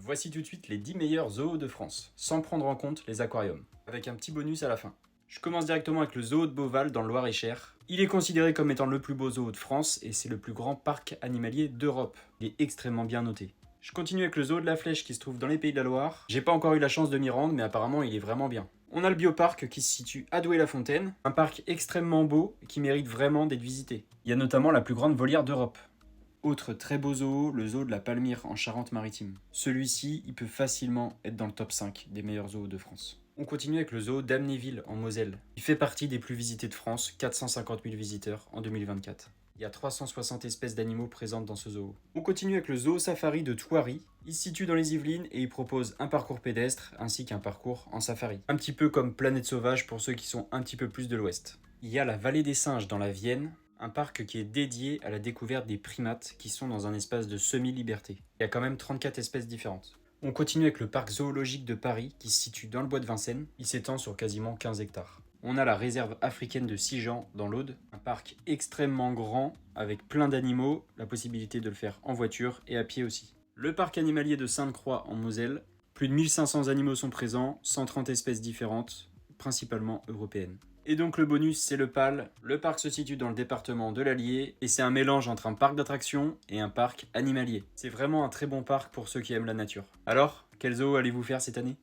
Voici tout de suite les 10 meilleurs zoos de France, sans prendre en compte les aquariums, avec un petit bonus à la fin. Je commence directement avec le zoo de Beauval dans le Loir-et-Cher. Il est considéré comme étant le plus beau zoo de France et c'est le plus grand parc animalier d'Europe. Il est extrêmement bien noté. Je continue avec le zoo de la Flèche qui se trouve dans les Pays de la Loire. J'ai pas encore eu la chance de m'y rendre mais apparemment il est vraiment bien. On a le bioparc qui se situe à Douai-la-Fontaine, un parc extrêmement beau qui mérite vraiment d'être visité. Il y a notamment la plus grande volière d'Europe. Autre très beau zoo, le zoo de la Palmyre en Charente-Maritime. Celui-ci, il peut facilement être dans le top 5 des meilleurs zoos de France. On continue avec le zoo d'Amnéville en Moselle. Il fait partie des plus visités de France, 450 000 visiteurs en 2024. Il y a 360 espèces d'animaux présentes dans ce zoo. On continue avec le zoo safari de Thoiry. Il se situe dans les Yvelines et il propose un parcours pédestre ainsi qu'un parcours en safari. Un petit peu comme Planète Sauvage pour ceux qui sont un petit peu plus de l'ouest. Il y a la vallée des singes dans la Vienne, un parc qui est dédié à la découverte des primates qui sont dans un espace de semi-liberté. Il y a quand même 34 espèces différentes. On continue avec le parc zoologique de Paris qui se situe dans le bois de Vincennes. Il s'étend sur quasiment 15 hectares. On a la réserve africaine de Sigean dans l'Aude, un parc extrêmement grand avec plein d'animaux, la possibilité de le faire en voiture et à pied aussi. Le parc animalier de Sainte-Croix en Moselle, plus de 1500 animaux sont présents, 130 espèces différentes, principalement européennes. Et donc le bonus c'est le PAL. Le parc se situe dans le département de l'Allier et c'est un mélange entre un parc d'attractions et un parc animalier. C'est vraiment un très bon parc pour ceux qui aiment la nature. Alors, quel zoo allez-vous faire cette année ?